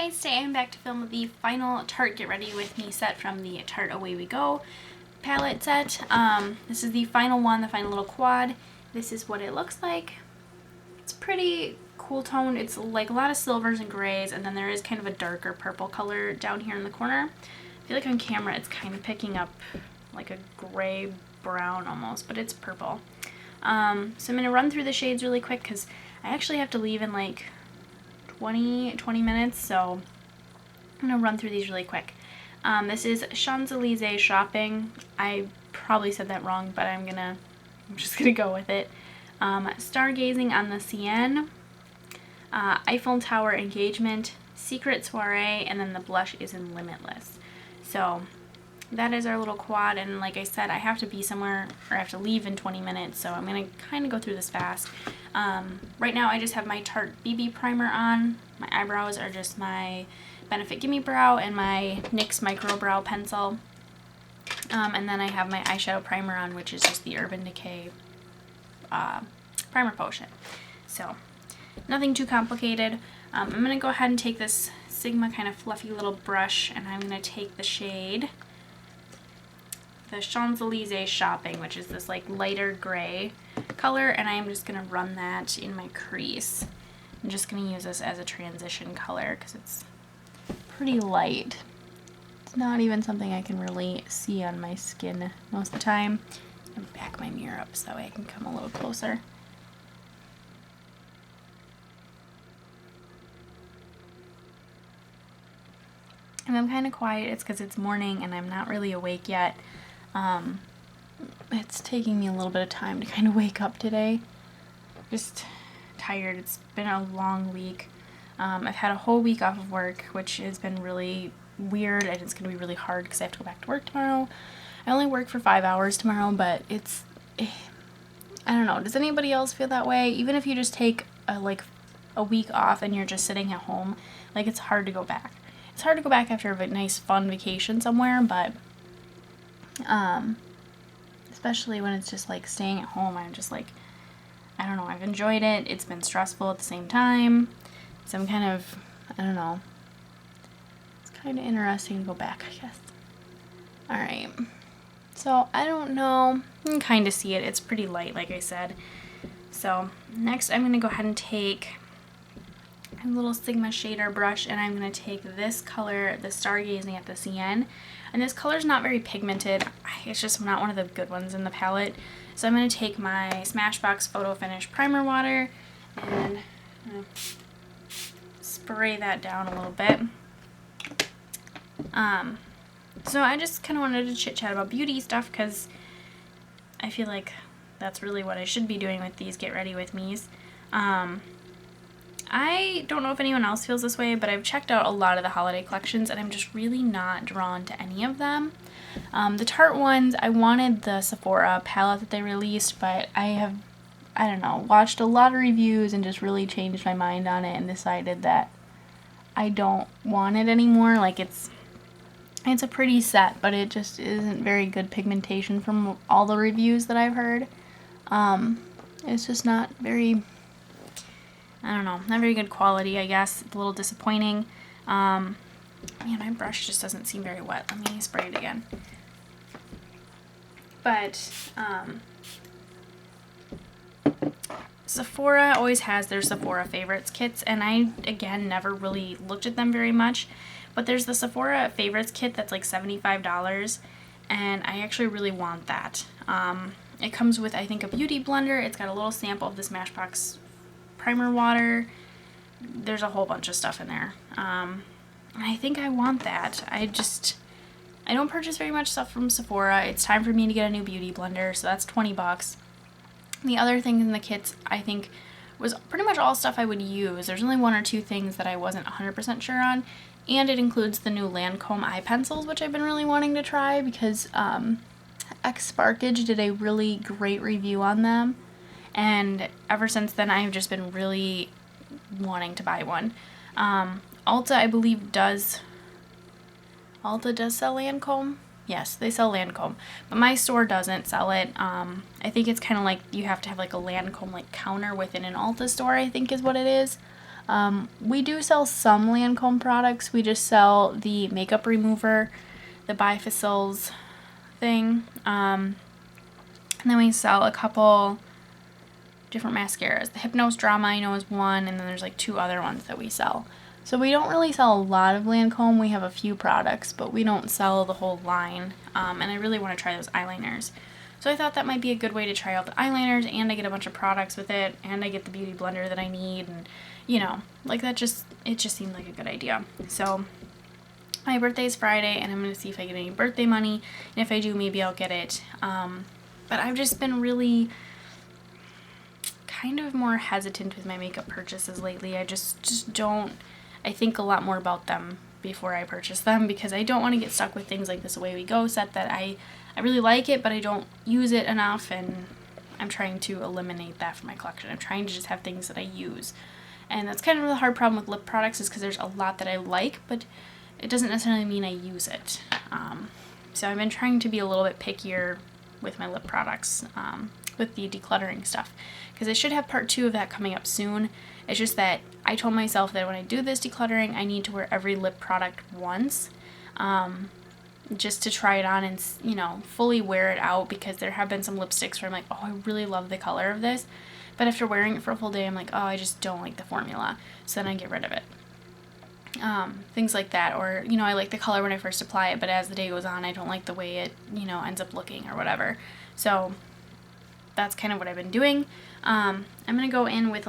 guys, today I'm back to film the final Tarte Get Ready With Me set from the Tarte Away We Go palette set. This is the final one, the final little quad. This is what it looks like. It's pretty cool toned. It's like a lot of silvers and grays, and then there is kind of a darker purple color down here in the corner. I feel like on camera it's kind of picking up like a gray brown almost, but it's purple. So I'm going to run through the shades really quick because I actually have to leave in like 20 minutes, so I'm going to run through these really quick. This is Champs-Elysees Shopping. I probably said that wrong, but I'm just going to go with it. Stargazing on the Sienne, Eiffel Tower Engagement, Secret Soiree, and then the blush is in Limitless. So that is our little quad, and like I said, I have to be somewhere, or I have to leave in 20 minutes, so I'm going to kind of go through this fast. Right now I just have my Tarte BB primer on. My eyebrows are just my Benefit Gimme Brow and my NYX Micro Brow Pencil. And then I have my eyeshadow primer on, which is just the Urban Decay Primer Potion. So, nothing too complicated. I'm going to go ahead and take this Sigma kind of fluffy little brush, and I'm going to take the shade, the Champs-Elysees Shopping, which is this like lighter gray color, and I am just going to run that in my crease. I'm just going to use this as a transition color because it's pretty light. It's not even something I can really see on my skin most of the time. I'm going to back my mirror up so that way I can come a little closer. If I'm kind of quiet, it's because it's morning and I'm not really awake yet. It's taking me a little bit of time to kind of wake up today. Just tired. It's been a long week. I've had a whole week off of work, which has been really weird, and it's going to be really hard because I have to go back to work tomorrow. I only work for 5 hours tomorrow, but I don't know. Does anybody else feel that way? Even if you just take a week off and you're just sitting at home, like, it's hard to go back. It's hard to go back after a nice fun vacation somewhere, but especially when it's just like staying at home, I'm just like, I don't know, I've enjoyed it. It's been stressful at the same time. So I'm kind of, I don't know. It's kind of interesting to go back, I guess. Alright. So, I don't know. You can kind of see it. It's pretty light, like I said. So, next I'm going to go ahead and take a little Sigma shader brush, and I'm going to take this color, the Stargazing at the Sienne. And this color is not very pigmented. It's just not one of the good ones in the palette. So I'm going to take my Smashbox Photo Finish Primer Water and spray that down a little bit. So I just kind of wanted to chit chat about beauty stuff because I feel like that's really what I should be doing with these Get Ready With Me's. I don't know if anyone else feels this way, but I've checked out a lot of the holiday collections and I'm just really not drawn to any of them. The Tarte ones, I wanted the Sephora palette that they released, but I don't know, watched a lot of reviews and just really changed my mind on it and decided that I don't want it anymore. Like, it's a pretty set, but it just isn't very good pigmentation from all the reviews that I've heard. It's just not very, I don't know, not very good quality, I guess. It's a little disappointing. Man, my brush just doesn't seem very wet. Let me spray it again. But, Sephora always has their Sephora Favorites kits, and I, again, never really looked at them very much. But there's the Sephora Favorites kit that's like $75, and I actually really want that. It comes with, I think, a beauty blender. It's got a little sample of the Smashbox Primer Water. There's a whole bunch of stuff in there. And I think I want that. I don't purchase very much stuff from Sephora. It's time for me to get a new beauty blender, so that's $20. The other thing in the kits, I think, was pretty much all stuff I would use. There's only one or two things that I wasn't 100% sure on, and it includes the new Lancome eye pencils, which I've been really wanting to try because X Sparkage did a really great review on them, and ever since then I've just been really wanting to buy one. Ulta, I believe, does sell Lancome. Yes, they sell Lancome, but my store doesn't sell it. I think it's kind of like you have to have like a Lancome like counter within an Ulta store, I think is what it is. We do sell some Lancome products. We just sell the makeup remover, the Bifacils thing, and then we sell a couple different mascaras. The Hypnose Drama I know is one, and then there's like 2 other ones that we sell. So we don't really sell a lot of Lancome. We have a few products, but we don't sell the whole line, and I really want to try those eyeliners. So I thought that might be a good way to try out the eyeliners, and I get a bunch of products with it, and I get the beauty blender that I need, and you know, like it just seemed like a good idea. So my birthday's Friday, and I'm going to see if I get any birthday money, and if I do, maybe I'll get it. But I've just been really kind of more hesitant with my makeup purchases lately. I just don't, I think a lot more about them before I purchase them, because I don't want to get stuck with things like this Away We Go set that I really like it, but I don't use it enough, and I'm trying to eliminate that from my collection. I'm trying to just have things that I use. And that's kind of the hard problem with lip products, is because there's a lot that I like, but it doesn't necessarily mean I use it. So I've been trying to be a little bit pickier with my lip products, with the decluttering stuff, because I should have part 2 of that coming up soon. It's just that I told myself that when I do this decluttering, I need to wear every lip product once, just to try it on and, you know, fully wear it out, because there have been some lipsticks where I'm like, oh, I really love the color of this, but after wearing it for a full day, I'm like, oh, I just don't like the formula, so then I get rid of it. Things like that, or, you know, I like the color when I first apply it, but as the day goes on, I don't like the way it, you know, ends up looking or whatever. So that's kind of what I've been doing. I'm going to go in with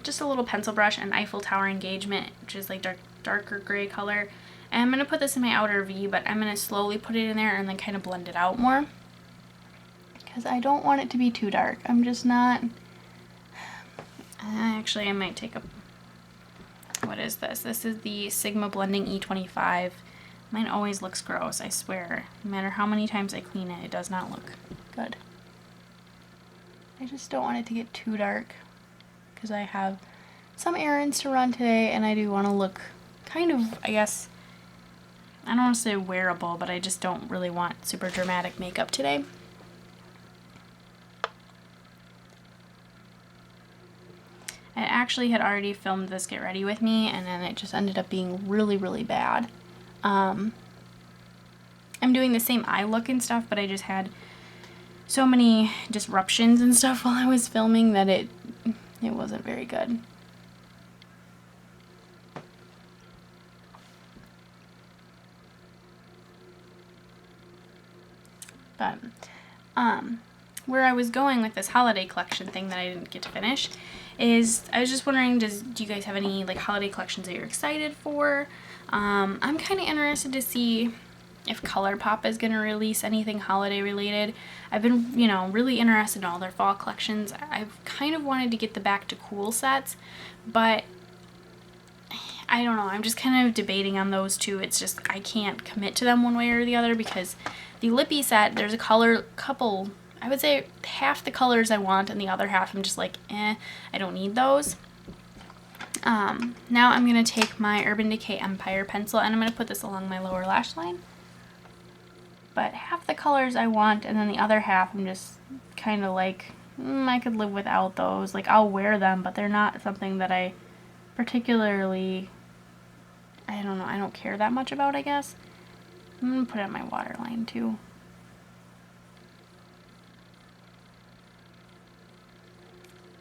just a little pencil brush and Eiffel Tower Engagement, which is like darker gray color. And I'm going to put this in my outer V, but I'm going to slowly put it in there and then kind of blend it out more, because I don't want it to be too dark. I'm just not, actually I might take a, what is this? This is the Sigma Blending E25. Mine always looks gross, I swear. No matter how many times I clean it, it does not look good. I just don't want it to get too dark, because I have some errands to run today, and I do want to look kind of, I guess, I don't want to say wearable, but I just don't really want super dramatic makeup today. I actually had already filmed this Get Ready With Me, and then it just ended up being really, really bad. I'm doing the same eye look and stuff, but I just had so many disruptions and stuff while I was filming that it wasn't very good. But where I was going with this holiday collection thing that I didn't get to finish is, I was just wondering, do you guys have any like holiday collections that you're excited for? I'm kind of interested to see if ColourPop is going to release anything holiday related. I've been, you know, really interested in all their fall collections. I've kind of wanted to get the Back to Cool sets, but I don't know. I'm just kind of debating on those two. It's just, I can't commit to them one way or the other, because the Lippy set, there's a couple, I would say half the colors I want, and the other half I'm just like, I don't need those. Now I'm going to take my Urban Decay Empire pencil, and I'm going to put this along my lower lash line. But half the colors I want, and then the other half I'm just kind of like, I could live without those. Like, I'll wear them, but they're not something that I particularly, I don't know, I don't care that much about, I guess. I'm going to put it on my waterline too.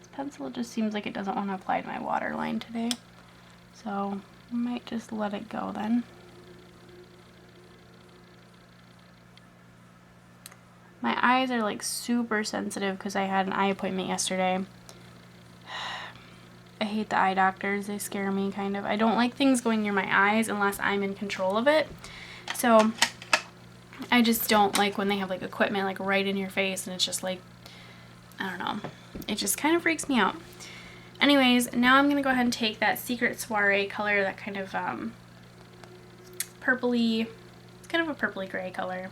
This pencil just seems like it doesn't want to apply to my waterline today. So I might just let it go then. My eyes are like super sensitive because I had an eye appointment yesterday. I hate the eye doctors. They scare me kind of. I don't like things going near my eyes unless I'm in control of it. So I just don't like when they have like equipment like right in your face, and it's just like, I don't know. It just kind of freaks me out. Anyways, now I'm going to go ahead and take that Secret Soiree color, that kind of purpley, it's kind of a purpley gray color.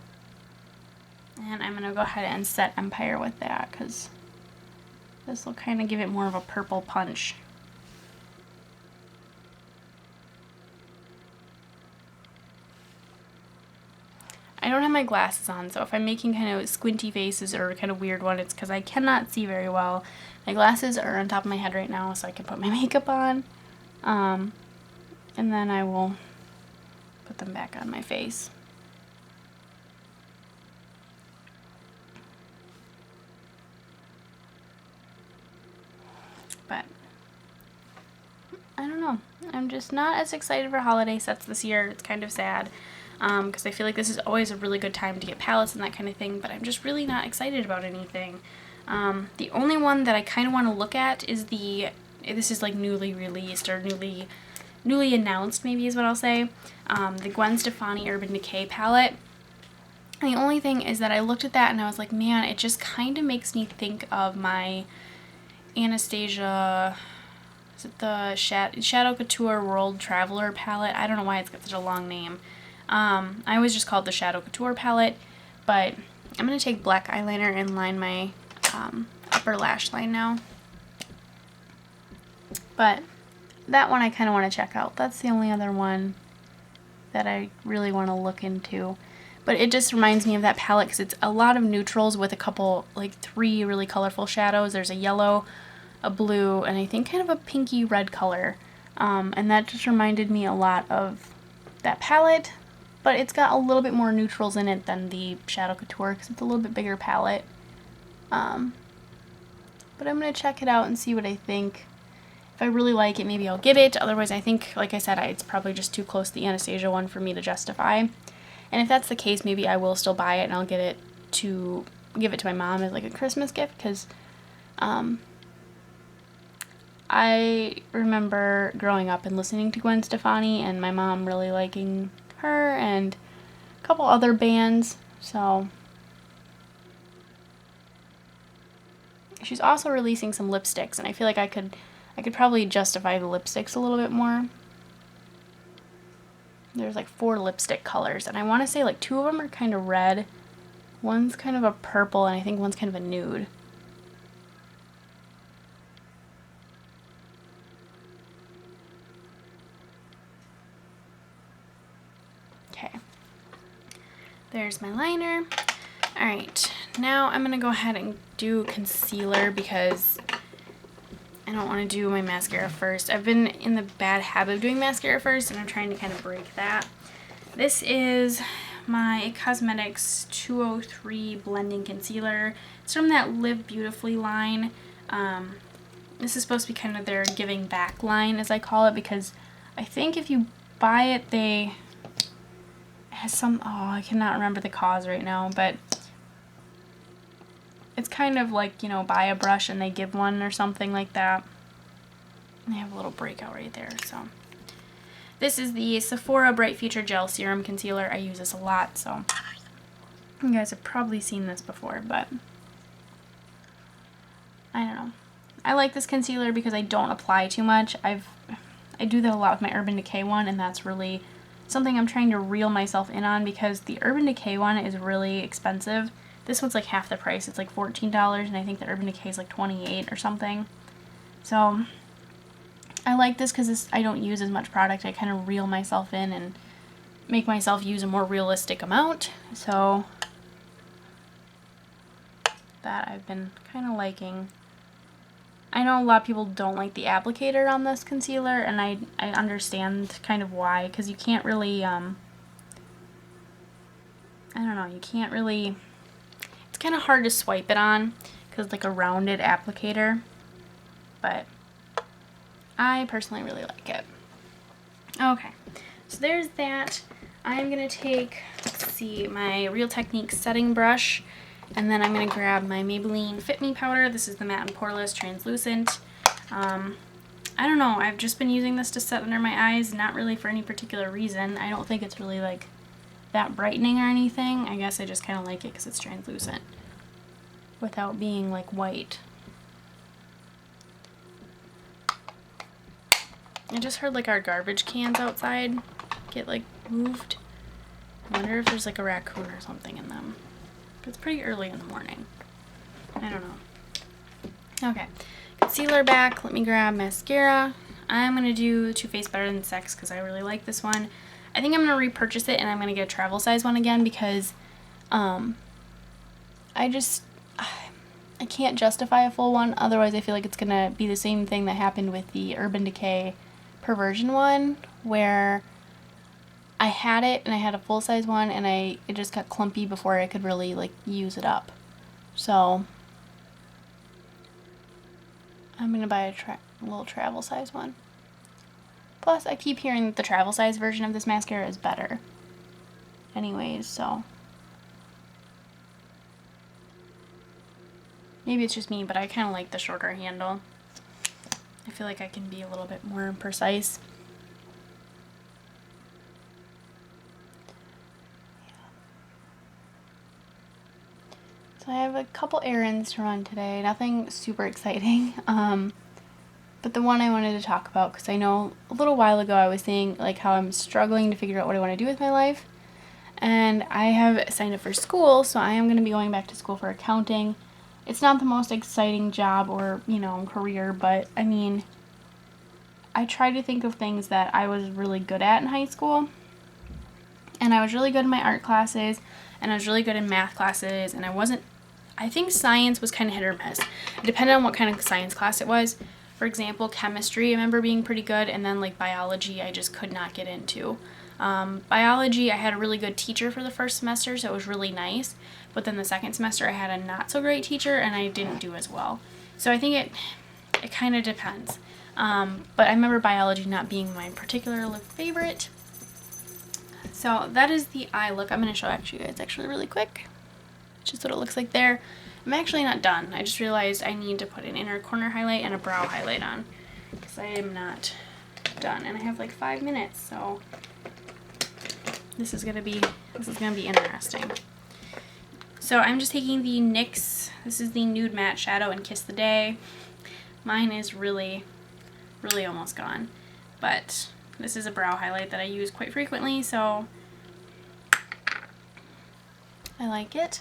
And I'm going to go ahead and set Empire with that, because this will kind of give it more of a purple punch. I don't have my glasses on, so if I'm making kind of squinty faces or kind of weird one, it's because I cannot see very well. My glasses are on top of my head right now, so I can put my makeup on. And then I will put them back on my face. But I don't know. I'm just not as excited for holiday sets this year. It's kind of sad because I feel like this is always a really good time to get palettes and that kind of thing, but I'm just really not excited about anything. The only one that I kind of want to look at is this is like newly released or newly announced, maybe is what I'll say, the Gwen Stefani Urban Decay palette. And the only thing is that I looked at that and I was like, man, it just kind of makes me think of my Anastasia, is it the Shadow Couture World Traveler palette? I don't know why it's got such a long name. I always just call it the Shadow Couture palette, but I'm going to take black eyeliner and line my upper lash line now. But that one I kind of want to check out. That's the only other one that I really want to look into. But it just reminds me of that palette because it's a lot of neutrals with a couple, like 3 really colorful shadows. There's a yellow, a blue, and I think kind of a pinky red color. And that just reminded me a lot of that palette. But it's got a little bit more neutrals in it than the Shadow Couture because it's a little bit bigger palette. But I'm going to check it out and see what I think. If I really like it, maybe I'll get it. Otherwise, I think, like I said, it's probably just too close to the Anastasia one for me to justify. And if that's the case, maybe I will still buy it and I'll get it to give it to my mom as like a Christmas gift because I remember growing up and listening to Gwen Stefani and my mom really liking her and a couple other bands. So she's also releasing some lipsticks, and I feel like I could probably justify the lipsticks a little bit more. There's like 4 lipstick colors, and I want to say like 2 of them are kind of red. One's kind of a purple, and I think one's kind of a nude. Okay. There's my liner. Alright, now I'm going to go ahead and do concealer because I don't want to do my mascara first. I've been in the bad habit of doing mascara first, and I'm trying to kind of break that. This is my Cosmetics 203 Blending Concealer. It's from that Live Beautifully line. This is supposed to be kind of their giving back line, as I call it, because I think if you buy it, it has some, I cannot remember the cause right now, but it's kind of like, you know, buy a brush and they give one or something like that. And they have a little breakout right there, so. This is the Sephora Bright Future Gel Serum Concealer. I use this a lot, so you guys have probably seen this before, but I don't know. I like this concealer because I don't apply too much. I do that a lot with my Urban Decay one, and that's really something I'm trying to reel myself in on because the Urban Decay one is really expensive. This one's like half the price. It's like $14, and I think the Urban Decay is like $28 or something. So I like this because I don't use as much product. I kind of reel myself in and make myself use a more realistic amount. So that I've been kind of liking. I know a lot of people don't like the applicator on this concealer, and I understand kind of why, because you can't really, I don't know, you can't really, it's kind of hard to swipe it on, because it's like a rounded applicator, but I personally really like it. Okay, so there's that. I'm going to take, let's see, my Real Techniques setting brush, and then I'm going to grab my Maybelline Fit Me powder. This is the Matte and Poreless Translucent. I don't know, I've just been using this to set under my eyes, not really for any particular reason. I don't think it's really like that brightening or anything. I guess I just kind of like it because it's translucent without being like white. I just heard like our garbage cans outside get like moved. I wonder if there's like a raccoon or something in them. It's pretty early in the morning. I don't know. Okay, concealer back. Let me grab mascara. I'm going to do Too Faced Better Than Sex because I really like this one. I think I'm going to repurchase it and I'm going to get a travel size one again because I can't justify a full one. Otherwise I feel like it's going to be the same thing that happened with the Urban Decay perversion one where I had it and I had a full-size one and it just got clumpy before I could really like use it up. So I'm gonna buy a little travel size one. Plus I keep hearing that the travel size version of this mascara is better anyways, so maybe it's just me, but I kind of like the shorter handle. I feel like I can be a little bit more precise. So I have a couple errands to run today, nothing super exciting, but the one I wanted to talk about, because I know a little while ago I was saying like how I'm struggling to figure out what I want to do with my life, and I have signed up for school, so I am going to be going back to school for accounting. It's not the most exciting job or, you know, career, but I mean, I try to think of things that I was really good at in high school, and I was really good in my art classes, and I was really good in math classes, and I think science was kind of hit or miss. It depended on what kind of science class it was. For example, chemistry I remember being pretty good, and then like biology I just could not get into. Biology I had a really good teacher for the first semester, so it was really nice, but then the second semester I had a not so great teacher and I didn't do as well. So I think it kind of depends. But I remember biology not being my particular favorite. So that is the eye look. I'm going to show you guys actually really quick. Just what it looks like there. I'm actually not done. I just realized I need to put an inner corner highlight and a brow highlight on, because I am not done, and I have like 5 minutes, so this is gonna be interesting. So I'm just taking the NYX. This is the Nude Matte Shadow in Kiss the Day. Mine is really almost gone, but this is a brow highlight that I use quite frequently, so I like it.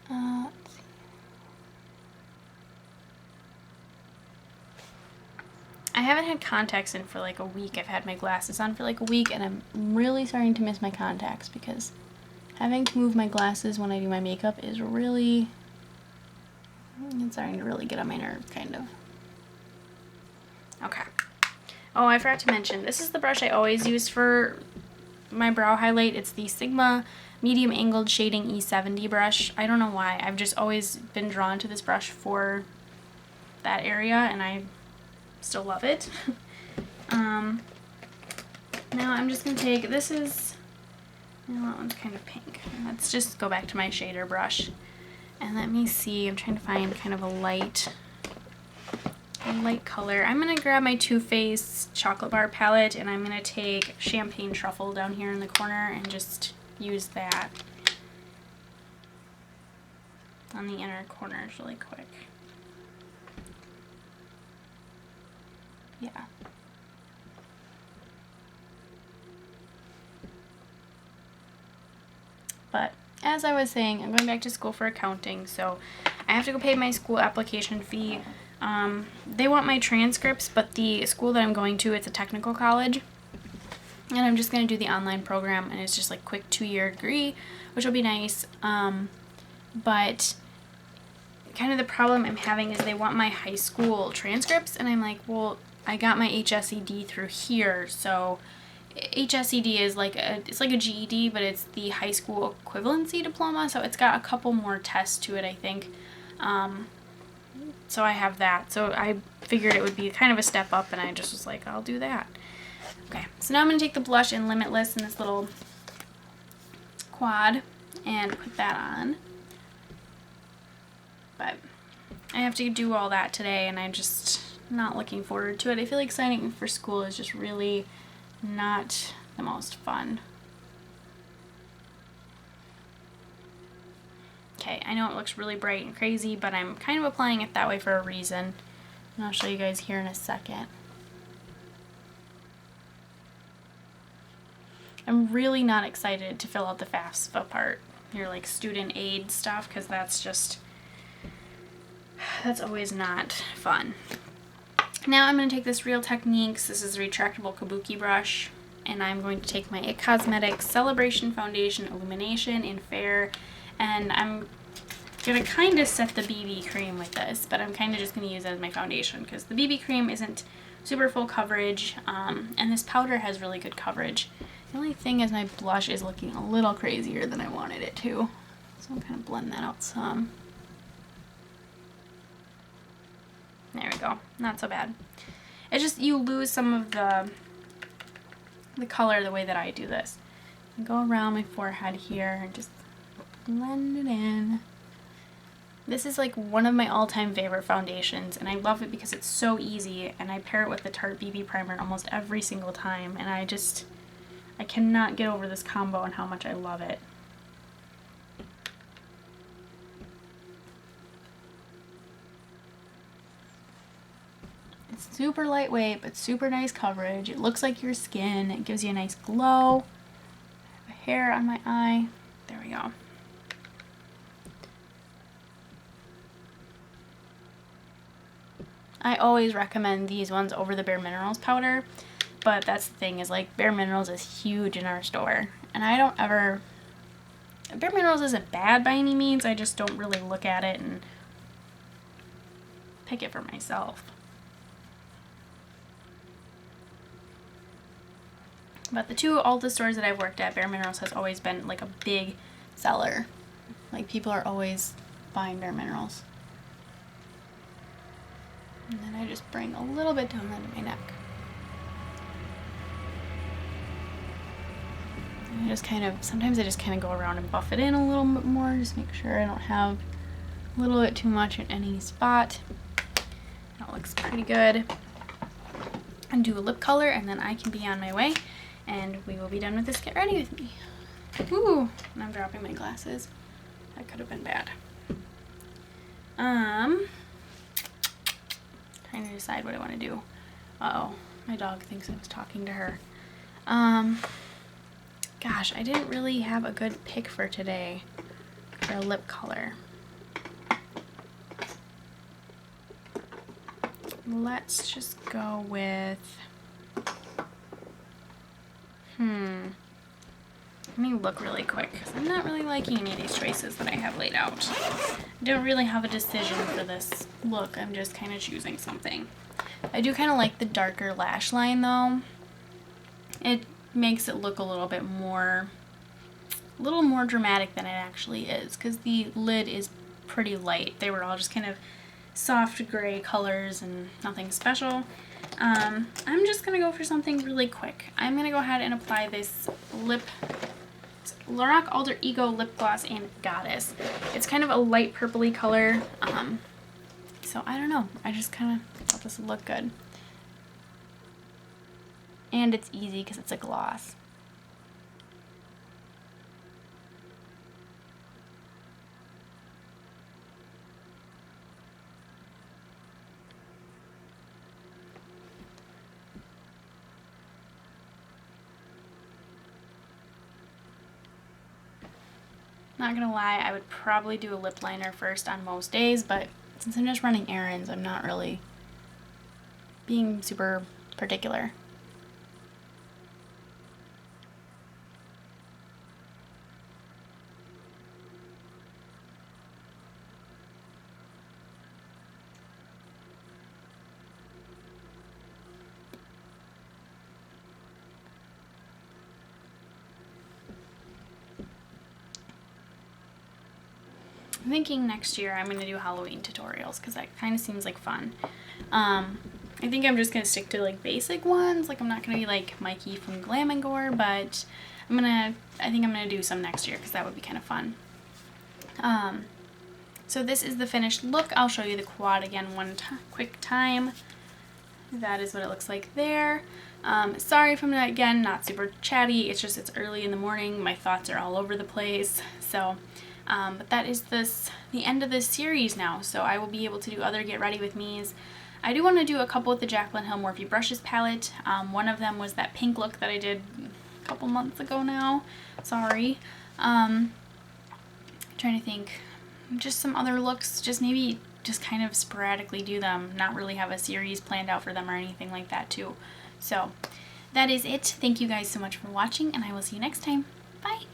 Let's see. I haven't had contacts in for like a week. I've had my glasses on for like a week, and I'm really starting to miss my contacts because having to move my glasses when I do my makeup is it's starting to really get on my nerves, kind of. Okay. Oh, I forgot to mention, this is the brush I always use for my brow highlight. It's the Sigma Medium Angled Shading E70 brush. I don't know why. I've just always been drawn to this brush for that area, and I still love it. Now I'm just going to take, that one's kind of pink. Let's just go back to my shader brush. And let me see, I'm trying to find kind of a light color. I'm going to grab my Too Faced Chocolate Bar palette, and I'm going to take Champagne Truffle down here in the corner and just use that on the inner corners really quick. Yeah. But as I was saying, I'm going back to school for accounting, so I have to go pay my school application fee. They want my transcripts, but the school that I'm going to, it's a technical college, and I'm just going to do the online program, and it's just like quick 2-year degree, which will be nice. But kind of the problem I'm having is they want my high school transcripts, and I'm like, well, I got my HSED through here, so HSED is it's like a GED, but it's the high school equivalency diploma, so it's got a couple more tests to it, I think. So I have that, so I figured it would be kind of a step up, and I just was like, I'll do that. Okay, so now I'm going to take the blush in Limitless in this little quad and put that on. But I have to do all that today, and I'm just not looking forward to it. I feel like signing up for school is just really not the most fun. Okay, I know it looks really bright and crazy, but I'm kind of applying it that way for a reason, and I'll show you guys here in a second. I'm really not excited to fill out the FAFSA part, your like student aid stuff, because that's always not fun. Now I'm going to take this Real Techniques, this is a retractable kabuki brush, and I'm going to take my IT Cosmetics Celebration Foundation Illumination in Fair, and I'm going to kind of set the BB cream with this, but I'm kind of just going to use it as my foundation, because the BB cream isn't super full coverage, and this powder has really good coverage. The only thing is my blush is looking a little crazier than I wanted it to, so I'll kind of blend that out some. There we go, not so bad. It's just you lose some of the color the way that I do this. I go around my forehead here and just blend it in. This is like one of my all-time favorite foundations, and I love it because it's so easy, and I pair it with the Tarte BB primer almost every single time, and I cannot get over this combo and how much I love it. It's super lightweight, but super nice coverage. It looks like your skin. It gives you a nice glow. I have a hair on my eye. There we go. I always recommend these ones over the Bare Minerals powder, but that's the thing, is like Bare Minerals is huge in our store, and I don't ever, Bare Minerals isn't bad by any means, I just don't really look at it and pick it for myself. But the two Ulta stores that I've worked at, Bare Minerals has always been like a big seller. Like people are always buying Bare Minerals. And then I just bring a little bit down into my neck. And I just kind of, sometimes I just kind of go around and buff it in a little bit more, just make sure I don't have a little bit too much in any spot. That looks pretty good. And do a lip color, and then I can be on my way, and we will be done with this Get Ready With Me. Ooh, and I'm dropping my glasses. That could have been bad. Trying to decide what I want to do. Uh-oh, my dog thinks I was talking to her. Gosh, I didn't really have a good pick for today for a lip color. Let's just go with, let me look really quick, because I'm not really liking any of these choices that I have laid out. I don't really have a decision for this look, I'm just kind of choosing something. I do kind of like the darker lash line though. It makes it look a little more dramatic than it actually is, because the lid is pretty light. They were all just kind of soft gray colors and nothing special. I'm just gonna go for something really quick. I'm gonna go ahead and apply this Lorac Alter Ego Lip Gloss in Goddess. It's kind of a light purpley color, so I don't know. I just kind of thought this would look good. And it's easy because it's a gloss. Not gonna lie, I would probably do a lip liner first on most days, but since I'm just running errands, I'm not really being super particular. I'm thinking next year I'm going to do Halloween tutorials because that kind of seems like fun. I think I'm just going to stick to like basic ones. Like I'm not going to be like Mikey from Glam and Gore, but I think I'm going to do some next year because that would be kind of fun. So this is the finished look. I'll show you the quad again one quick time. That is what it looks like there. Sorry if I'm not super chatty. It's just it's early in the morning. My thoughts are all over the place. So but that is the end of this series now, so I will be able to do other Get Ready With Me's. I do want to do a couple with the Jaclyn Hill Morphe Brushes palette. One of them was that pink look that I did a couple months ago now. Sorry. Trying to think. Just some other looks, just maybe just kind of sporadically do them, not really have a series planned out for them or anything like that too. So that is it. Thank you guys so much for watching, and I will see you next time. Bye!